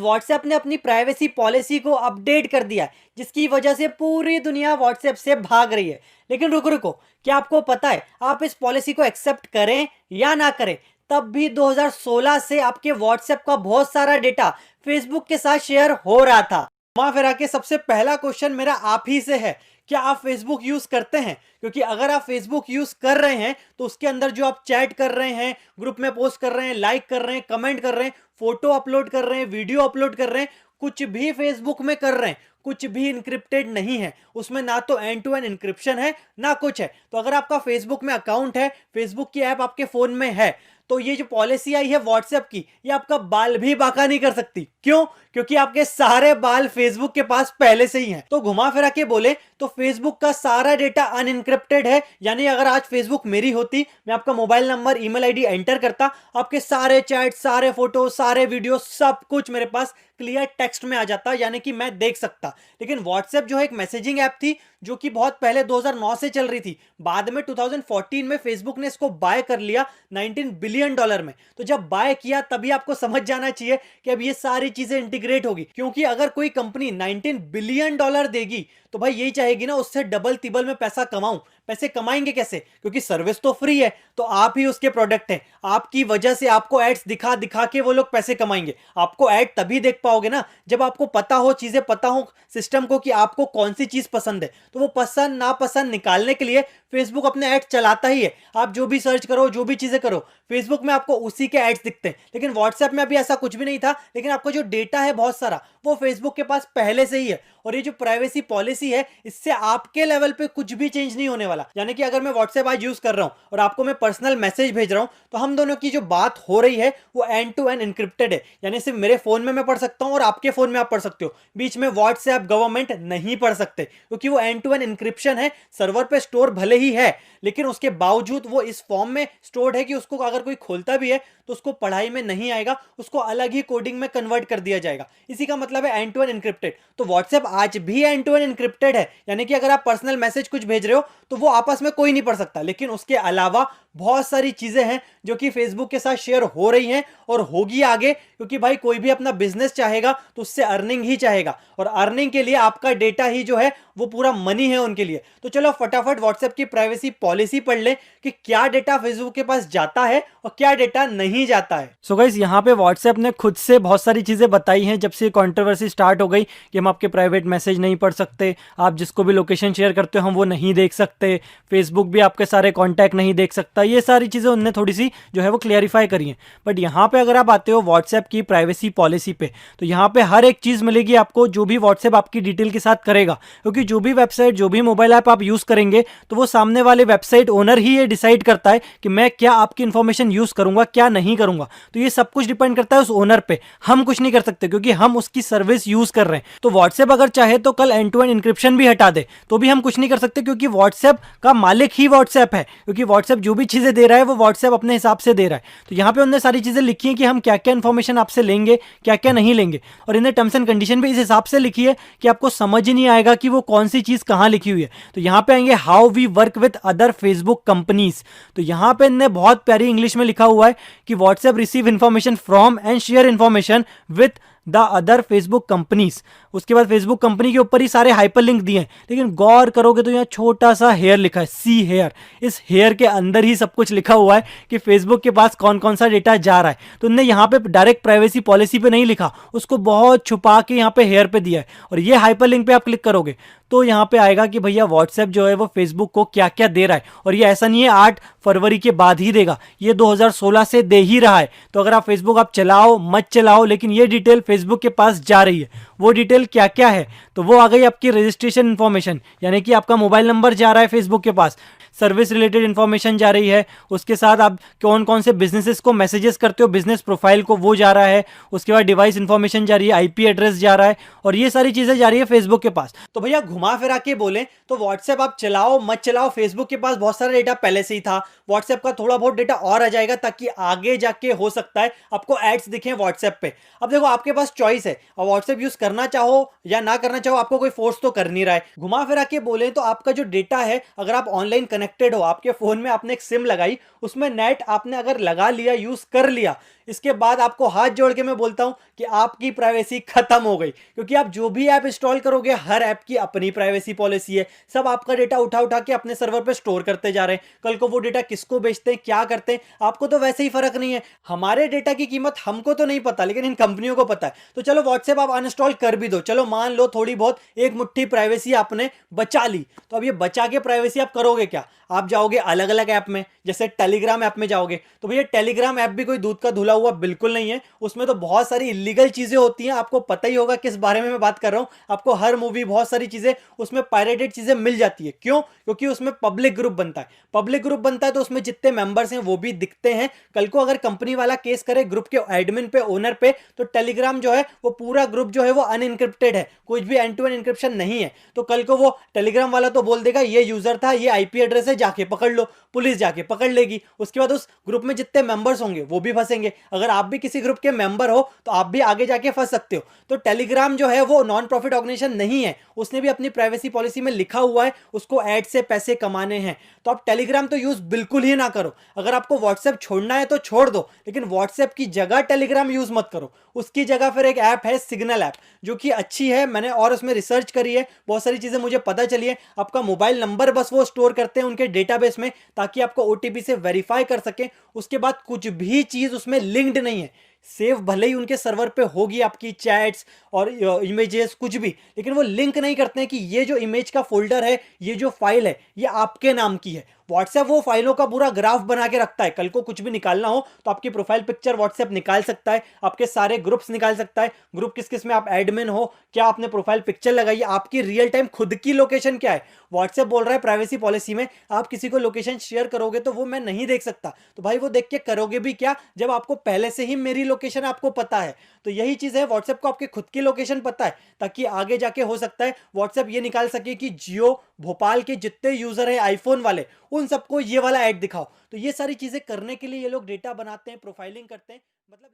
WhatsApp ने अपनी privacy policy को अपडेट कर दिया है, जिसकी वजह से पूरी दुनिया व्हाट्सएप से भाग रही है। लेकिन रुको रुको, क्या आपको पता है आप इस पॉलिसी को एक्सेप्ट करें या ना करें, तब भी 2016 से आपके व्हाट्सएप का बहुत सारा डेटा फेसबुक के साथ शेयर हो रहा था। घुमा फिरा के सबसे पहला क्वेश्चन मेरा आप ही से है, क्या आप फेसबुक यूज करते हैं? क्योंकि अगर आप फेसबुक यूज कर रहे हैं तो उसके अंदर जो आप चैट कर रहे हैं, ग्रुप में पोस्ट कर रहे हैं, लाइक कर रहे हैं, कमेंट कर रहे हैं, फोटो अपलोड कर रहे हैं, वीडियो अपलोड कर रहे हैं, कुछ भी फेसबुक में कर रहे हैं, कुछ भी इनक्रिप्टेड नहीं है। उसमें ना तो एंड टू एंड इनक्रिप्शन है, ना कुछ है। तो अगर आपका फेसबुक में अकाउंट है, फेसबुक की ऐप आपके फोन में है, तो ये जो पॉलिसी आई है व्हाट्सएप की, ये आपका बाल भी बाका नहीं कर सकती। क्यों? क्योंकि आपके सारे बाल फेसबुक के पास पहले से ही हैं। तो घुमा फिरा के बोले तो फेसबुक का सारा डेटा अनइनक्रिप्टेड है। यानी अगर आज फेसबुक मेरी होती, मैं आपका mobile number, email ID enter करता, आपके सारे चैट, सारे फोटो, सारे वीडियो, सब कुछ मेरे पास क्लियर टेक्स्ट में आ जाता, यानी कि मैं देख सकता। लेकिन व्हाट्सएप जो है एक मैसेजिंग ऐप थी, जो कि बहुत पहले 2009 से चल रही थी। बाद में 2014 में फेसबुक ने इसको बाय कर लिया $19 बिलियन में। तो जब बाय किया तभी आपको समझ जाना चाहिए कि अब ये सारी चीजें इंटीग्रेट होगी। क्योंकि अगर कोई कंपनी $19 बिलियन देगी तो भाई यही चाहेगी ना उससे डबल तिबल में पैसा कमाऊं। पैसे कमाएंगे कैसे? क्योंकि सर्विस तो फ्री है, तो आप ही उसके प्रोडक्ट हैं। आपकी वजह से आपको एड्स दिखा दिखा के वो लोग पैसे कमाएंगे। आपको एड तभी देख पाओगे ना जब आपको पता हो, चीजें पता हो सिस्टम को कि आपको कौन सी चीज पसंद है। तो वो पसंद नापसंद निकालने के लिए फेसबुक अपने एड चलाता ही है। आप जो भी सर्च करो, जो भी चीजें करो, फेसबुक में आपको उसी के एड्स दिखते हैं। लेकिन व्हाट्सएप में अभी ऐसा कुछ भी नहीं था। लेकिन आपका जो डेटा है बहुत सारा, वो फेसबुक के पास पहले से ही है। और ये जो प्राइवेसी पॉलिसी है, इससे आपके लेवल पे कुछ भी चेंज नहीं होने वाला। यानी कि अगर मैं व्हाट्सएप आज यूज कर रहा हूं और आपको मैं पर्सनल मैसेज भेज रहा हूं, तो हम दोनों की जो बात हो रही है वो एंड टू एंड इनक्रिप्टेड है। यानी सिर्फ मेरे फोन में मैं पढ़ सकता हूं और आपके फोन में आप पढ़ सकते हो। बीच में व्हाट्सएप, गवर्नमेंट नहीं पढ़ सकते, क्योंकि वो एंड टू एंड इनक्रिप्शन है। सर्वर पे स्टोर भले ही है, लेकिन उसके बावजूद वो इस फॉर्म में स्टोर्ड है कि उसको अगर कोई खोलता भी है तो उसको पढ़ाई में नहीं आएगा, उसको अलग ही कोडिंग में कन्वर्ट कर दिया जाएगा। इसी का मतलब है एंड टू एंड इनक्रिप्टेड। तो व्हाट्सएप आज भी एंड टू एंड इनक्रिप्टेड है। यानी कि अगर आप पर्सनल मैसेज कुछ भेज रहे हो तो वो आपस में कोई नहीं पढ़ सकता। लेकिन उसके अलावा बहुत सारी चीजें हैं जो कि फेसबुक के साथ शेयर हो रही हैं और होगी आगे। क्योंकि भाई कोई भी अपना बिजनेस चाहेगा तो उससे अर्निंग ही चाहेगा, और अर्निंग के लिए आपका डेटा ही जो है वो पूरा मनी है उनके लिए। तो चलो फटाफट व्हाट्सएप की प्राइवेसी पॉलिसी पढ़ ले कि क्या डेटा फेसबुक के पास जाता है और क्या डेटा नहीं जाता है। सो गाइस, यहाँ पे व्हाट्सएप ने खुद से बहुत सारी चीजें बताई हैं जब से कंट्रोवर्सी स्टार्ट हो गई कि हम आपके प्राइवेट मैसेज नहीं पढ़ सकते, आप जिसको भी लोकेशन शेयर करते हो हम वो नहीं देख सकते, फेसबुक भी आपके सारे कॉन्टैक्ट नहीं देख सकता। ये सारी चीजें उनने थोड़ी सी जो है वो क्लियरिफाई करी हैं। बट यहाँ पे अगर आप आते हो व्हाट्सएप की प्राइवेसी पॉलिसी पे, तो यहाँ पे हर एक चीज मिलेगी आपको जो भी व्हाट्सएप आपकी डिटेल के साथ करेगा। क्योंकि जो भी वेबसाइट, जो भी मोबाइल ऐप आप यूज करेंगे, तो वो सामने वाले वेबसाइट ओनर ही ये डिसाइड करता है कि मैं क्या आपकी इंफॉर्मेशन यूज करूंगा, क्या नहीं करूंगा। तो ये सब कुछ डिपेंड करता है उस ओनर पे। हम कुछ नहीं कर सकते क्योंकि हम उसकी सर्विस यूज कर रहे हैं। तो व्हाट्सएप अगर चाहे तो कल एंड टू एंड इंक्रिप्शन भी हटा दे तो भी हम कुछ नहीं कर सकते, क्योंकि व्हाट्सएप का मालिक ही व्हाट्सएप है। क्योंकि व्हाट्सएप जो भी चीजें दे रहा है वो व्हाट्सएप अपने हिसाब से दे रहा है। तो यहाँ पे उन्होंने सारी चीजें लिखी है कि हम क्या क्या इंफॉर्मेशन आपसे लेंगे, क्या क्या नहीं लेंगे। और इन्हें टर्म्स एंड कंडीशन भी इस हिसाब से लिखी है कि आपको समझ ही नहीं आएगा कि वो कौन सी चीज कहां लिखी हुई है। तो यहाँ पे आएंगे how we work with other Facebook companies. तो यहाँ पे इन्हें बहुत प्यारी इंग्लिश में लिखा हुआ है कि WhatsApp receive information from and share information with the other Facebook companies. उसके बाद फेसबुक कंपनी के ऊपर ही सारे हाइपर लिंक दिए हैं। लेकिन गौर करोगे तो यहाँ छोटा सा हेयर लिखा है, सी हेयर। इस हेयर के अंदर ही सब कुछ लिखा हुआ है कि फेसबुक के पास कौन कौन सा डेटा जा रहा है। तो उन्होंने यहाँ पे डायरेक्ट प्राइवेसी पॉलिसी पे नहीं लिखा, उसको बहुत छुपा के यहाँ पे हेयर पे दिया है। और ये हाइपर लिंक पे आप क्लिक करोगे तो यहाँ पे आएगा कि भैया व्हाट्सएप जो है वो फेसबुक को क्या क्या दे रहा है। और ये ऐसा नहीं है 8 फरवरी के बाद ही देगा, ये 2016 से दे ही रहा है। तो अगर आप फेसबुक आप चलाओ मत चलाओ, लेकिन ये डिटेल फेसबुक के पास जा रही है। वो डिटेल क्या क्या है? तो वो आ गई आपकी रजिस्ट्रेशन इन्फॉर्मेशन, यानी कि आपका मोबाइल नंबर जा रहा है फेसबुक के पास, सर्विस रिलेटेड इन्फॉर्मेशन जा रही है, उसके साथ आप कौन कौन से बिजनेसेस को मैसेजेस करते हो, बिजनेस प्रोफाइल को वो जा रहा है, उसके बाद डिवाइस इन्फॉर्मेशन जा रही है, आईपी एड्रेस जा रहा है, और ये सारी चीजें जा रही है फेसबुक के पास। तो भैया घुमा फिरा के बोले तो व्हाट्सएप आप चलाओ मत चलाओ, फेसबुक के पास बहुत सारा डेटा पहले से ही था। व्हाट्सएप का थोड़ा बहुत डेटा और आ जाएगा ताकि आगे जाके हो सकता है आपको एड्स दिखे व्हाट्सएप पे। अब देखो आपके पास चॉइस है, और व्हाट्सएप यूज करना चाहो या ना करना चाहो आपको कोई फोर्स तो कर नहीं रहा है। घुमा फिरा के बोले तो आपका जो डेटा है, अगर आप ऑनलाइन कनेक्ट कनेक्टेड हो, आपके फ़ोन में आपने एक सिम लगाई, उसमें नेट आपने अगर लगा लिया, यूज़ कर लिया, इसके बाद आपको हाथ जोड़ के मैं बोलता हूं कि आपकी प्राइवेसी खत्म हो गई। क्योंकि आप जो भी ऐप इंस्टॉल करोगे, हर ऐप की अपनी प्राइवेसी पॉलिसी है। सब आपका डेटा उठा उठा के अपने सर्वर पे स्टोर करते जा रहे हैं। कल को वो डेटा किसको बेचते हैं, क्या करते हैं, आपको तो वैसे ही फर्क नहीं है। हमारे डेटा की कीमत हमको तो नहीं पता, लेकिन इन कंपनियों को पता है। तो चलो व्हाट्सएप आप अनइंस्टॉल कर भी दो, चलो मान लो थोड़ी बहुत एक मुट्ठी प्राइवेसी आपने बचा ली। तो अब ये बचा के प्राइवेसी आप करोगे क्या? आप जाओगे अलग अलग ऐप में, जैसे टेलीग्राम ऐप में जाओगे, तो भैया टेलीग्राम ऐप भी कोई दूध का धुला हुआ बिल्कुल नहीं है। उसमें तो बहुत सारी इलीगल चीजें होती हैं, आपको पता ही होगा किस बारे में मैं बात कर रहा हूं। आपको हर मूवी, बहुत सारी चीजें उसमें पायरेटेड चीजें मिल जाती है। क्यों? क्योंकि उसमें पब्लिक ग्रुप बनता है। पब्लिक ग्रुप बनता है तो उसमें जितने मेंबर्स हैं वो भी दिखते हैं। कल को अगर कंपनी वाला केस करे ग्रुप के एडमिन पे, ओनर पे, तो टेलीग्राम जो है वो पूरा ग्रुप जो है वो अनइनक्रिप्टेड है, कुछ भी एंड टू एंड इनक्रिप्शन नहीं है। तो कल को वो टेलीग्राम वाला तो बोल देगा ये यूजर था, ये आईपी एड्रेस है, जाके पकड़ लो। पुलिस जाके पकड़ लेगी। उसके बाद उस ग्रुप में जितने मेंबर्स होंगे वो भी फंसेंगे। अगर आप भी किसी ग्रुप के मेंबर हो तो आप भी आगे जाके फंस सकते हो। तो टेलीग्राम जो है वो नॉन प्रॉफिट ऑर्गेनाइजेशन नहीं है, उसने भी अपनी प्राइवेसी पॉलिसी में लिखा हुआ है उसको ऐड से पैसे कमाने हैं। तो आप टेलीग्राम तो यूज बिल्कुल ही ना करो। अगर आपको व्हाट्सएप छोड़ना है तो छोड़ दो, लेकिन व्हाट्सएप की जगह टेलीग्राम यूज मत करो। उसकी जगह फिर एक ऐप है सिग्नल ऐप, जो कि अच्छी है, मैंने और उसमें रिसर्च करी है, बहुत सारी चीजें मुझे पता चली है। आपका मोबाइल नंबर बस वो स्टोर करते हैं उनके डेटाबेस में, ताकि आपको ओटीपी से वेरीफाई कर सके। उसके बाद कुछ भी चीज उसमें लिंक्ड नहीं है। सेव भले ही उनके सर्वर पे होगी आपकी चैट्स और इमेजेस कुछ भी, लेकिन वो लिंक नहीं करते हैं कि ये जो इमेज का फोल्डर है, ये जो फाइल है, ये आपके नाम की है। व्हाट्सएप वो फाइलों का पूरा ग्राफ बना के रखता है। कल को कुछ भी निकालना हो तो आपकी प्रोफाइल पिक्चर व्हाट्सएप निकाल सकता है, आपके सारे ग्रुप्स निकाल सकता है, ग्रुप किस किस में आप एडमिन हो, क्या आपने प्रोफाइल पिक्चर लगाई है, आपकी रियल टाइम खुद की लोकेशन क्या है। व्हाट्सएप बोल रहा है प्राइवेसी पॉलिसी में आप किसी को लोकेशन शेयर करोगे तो वो मैं नहीं देख सकता। तो भाई वो देख के करोगे भी क्या, जब आपको पहले से ही मेरी लोकेशन आपको पता है। तो यही चीज है, व्हाट्सएप को आपके खुद की लोकेशन पता है, ताकि आगे जाके हो सकता है व्हाट्सएप ये निकाल सके कि जियो भोपाल के जितने यूजर है आईफोन वाले, उन सबको ये वाला ऐड दिखाओ। तो ये सारी चीजें करने के लिए ये लोग डेटा बनाते हैं, प्रोफाइलिंग करते हैं, मतलब